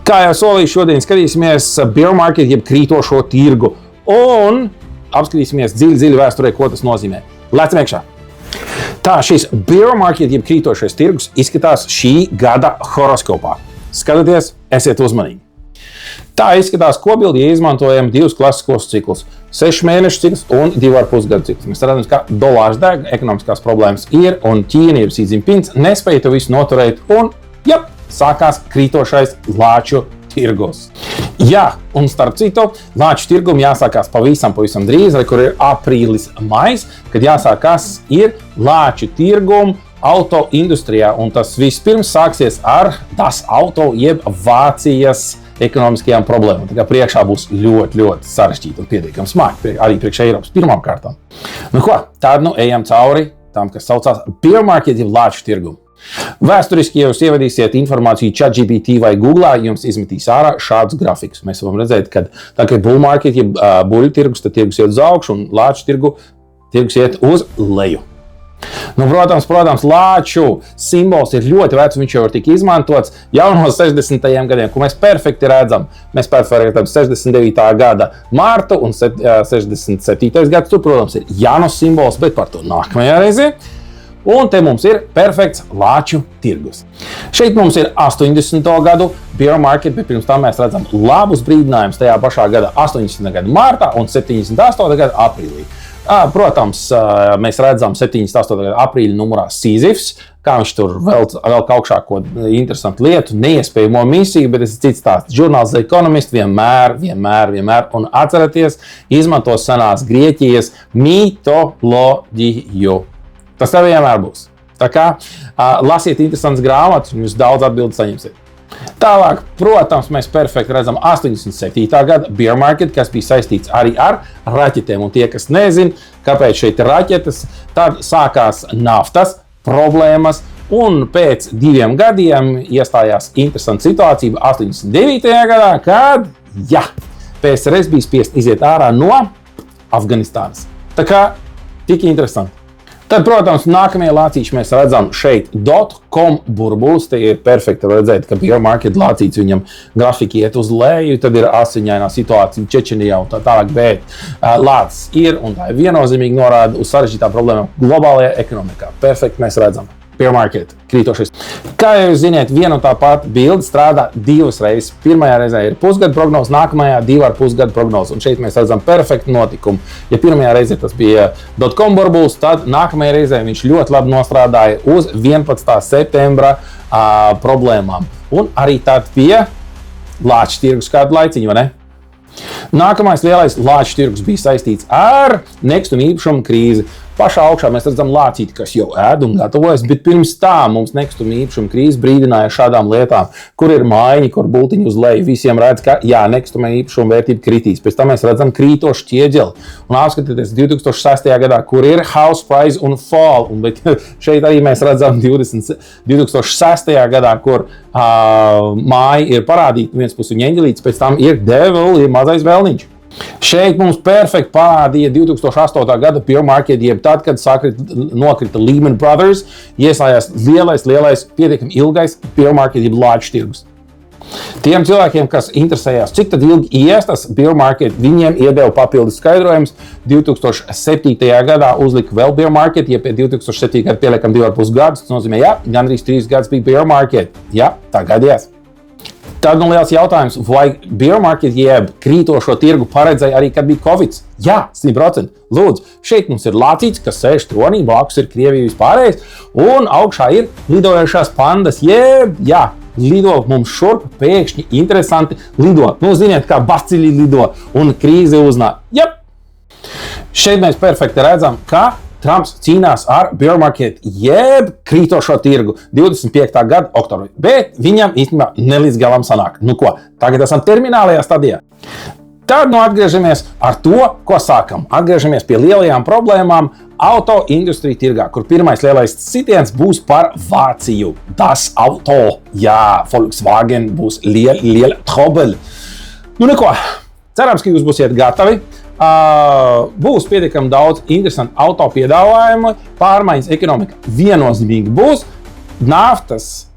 Kā jau solīju, šodien skatīsimies bear market, jeb krītošo tirgu, un apskatīsimies dziļi vēsturē, ko tas nozīmē. Lecam iekšā! Tā, šis bear market, jeb krītošais tirgus, izskatās šī gada horoskopā. Skatieties, esiet uzmanīgi! Tā izskatās kopbildi, ja izmantojam divus klasiskos ciklus – 6 mēnešu cikls un 2,5 gadu cikls. Mēs redzam, ka dolārs deg, ekonomiskās problēmas ir, un Ķīna ir Xi Jinpings, nespēja to visu noturēt, un sākās krītošais lāču tirgus. Jā, un starp citu, lāču tirgum jāsākās pavisam drīz, kur ir aprīlis, majs, kad jāsākās ir lāču tirgum auto industrijā, un tas vispirms sāksies ar Das Auto, jeb Vācijas ekonomiskajām problēmām. Tā kā priekšā būs ļoti sarežģīti un pietiekami smagi, arī priekš Eiropas pirmām kārtām. Nu ko, tad ejam cauri tam, kas saucās bear market, jeb lāču tirgumu. Vēsturiski, ja jūs ievadīsiet informāciju ChatGPT vai Googlā, jums izmetīs ārā šādus grafikus. Mēs varam redzēt, ka tā kā bull market, jeb buļu tirgus, tad tirgus iet uz augšu, un lāču tirgus iet uz leju. Nu, protams, lāču simbols ir ļoti vecs, viņš jau ir tik izmantots jau no 60. gadiem, ko mēs perfekti redzam. Mēs perfekti 69. gada martu un 67. gads, tur, protams, ir Janus simbols, bet par to nākamajā reizē. Un te mums ir perfekts lāču tirgus. Šeit mums ir 80. gadu bear market, bet pirms tam mēs redzam labus brīdinājumus tajā pašā gada 80. gada martā un 78. gada aprīlī. Protams, mēs redzam 78. gada aprīļa numurā Sisyphs, kā viņš tur vēl augšā ko interesantu lietu, neiespējamo misiju, bet tas ir cits stāsts. Žurnāls The Economist vienmēr, un atcerieties, izmanto senās Grieķijas mitoloģiju. Tas tev vienmēr būs. Tā kā lasiet interesants grāmatas, un jūs daudz atbildes saņemsiet. Tālāk, protams, mēs perfekti redzam 87. gada bear market, kas bija saistīts arī ar raķetēm. Un tie, kas nezin, kāpēc šeit ir raķetes, tad sākās naftas problēmas, un pēc 2 gadiem iestājās interesanta situācija 89. gadā, kad, PSRS bija spiest iziet ārā no Afganistānas. Tā kā tik interesanti. Tad, protams, nākamie lācīši mēs redzam šeit .com burbulis. Te ir perfekti redzēt, ka bear market lācīts viņam grafiki iet uz leju, tad ir asiņainā situācija Čečenijā un tā tālāk, bet lācis ir, un tā ir viennozīmīgi norāda uz sarežģītām problēmām globālajā ekonomikā. Perfekti mēs redzam. Bear market, krītošais. Kā jūs ziniet, viena un tā pati bilde strādā 2 reizes. Pirmajā reizē ir pusgada prognoze, nākamajā 2,5 gadu prognoze. Un šeit mēs redzam perfektu notikumu. Ja pirmajā reizē tas bija .com burbulis, tad nākamajā reizē viņš ļoti labi nostrādāja uz 11. septembra problēmām. Un arī tad pie lāču tirgus kādu laiciņu, vai ne? Nākamais lielais lāču tirgus bija saistīts ar nekustamo īpašumu krīzi. Pašā augšā mēs redzam lācīti, kas jau ēd un gatavojas, bet pirms tā mums nekustamo īpašumu krīze brīdināja šādām lietām, kur ir mājiņi, kur bultiņi uz leju. Visiem redz, ka nekustamā īpašuma vērtība kritīs. Pēc tam mēs redzam krītošu ķieģeli. Un apskatieties 2006. gadā, kur ir house price un fall. Bet šeit arī mēs redzam 2006. gadā, kur māja ir parādīta viens pusi un ņeņģelīts, pēc tam ir devil, ir mazais vēlniņš. Šeit mums perfekti parādīja 2008. gada bear market, jeb tad, kad nokrita Lehman Brothers, iestājās lielais, pietiekami ilgais bear market, jeb lāču tirgus. Tiem cilvēkiem, kas interesējās, cik tad ilgi ies tas bear market, viņiem iedeva papildus skaidrojums. 2007. gadā uzlika vēl bear market, ja pie 2007. gada pieliekam 2,5 gadus, tas nozīmē, gandrīz 3 gadus bija bear market. Tā gadījās. Tad liels jautājums, vai bear market jeb krītošo tirgu paredzēja arī, kad bija Covid? 100%. Lūdzu, šeit mums ir lācīts, kas sēž tronī, blakus ir Krievija vispārējais, un augšā ir lidojošās pandas, lido mums šurp, pēkšņi interesanti lido. Ziniet, kā baciļi lido un krīze uznāk. Šeit mēs perfekti redzam, ka Trumps cīnās ar bear market, jeb krītošo tirgu 25. gada oktobrī, bet viņam īstenībā ne līdz galam sanāk. Nu ko, tagad esam terminālajā stadijā. Tad atgriežamies ar to, ko sākam. Atgriežamies pie lielajām problēmām auto industrija tirgā, kur pirmais lielais sitiens būs par Vāciju. Das Auto, Volkswagen būs liela trouble. Nu neko, cerams, ka jūs būsiet gatavi. Būs pietiekami daudz interesantu auto piedāvājumu, pārmaiņas ekonomika viennozīmīgi būs, naftas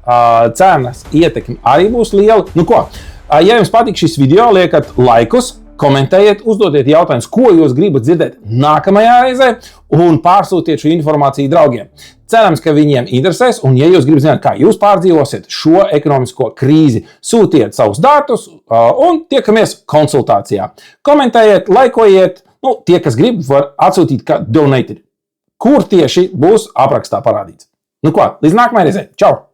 cenas ietekme arī būs liela. Nu ko, Ja jums patīk šis video, liekat laikus, komentējiet, uzdodiet jautājumus, ko jūs gribat dzirdēt nākamajā reizē, un pārsūtiet šo informāciju draugiem. Cerams, ka viņiem interesēs, un ja jūs gribat zināt, kā jūs pārdzīvosiet šo ekonomisko krīzi, sūtiet savus datus un tiekamies konsultācijā. Komentējiet, laikojiet, tie, kas grib, var atsūtīt kā donated. Kur tieši būs aprakstā parādīts. Līdz nākamajai reizei. Čau!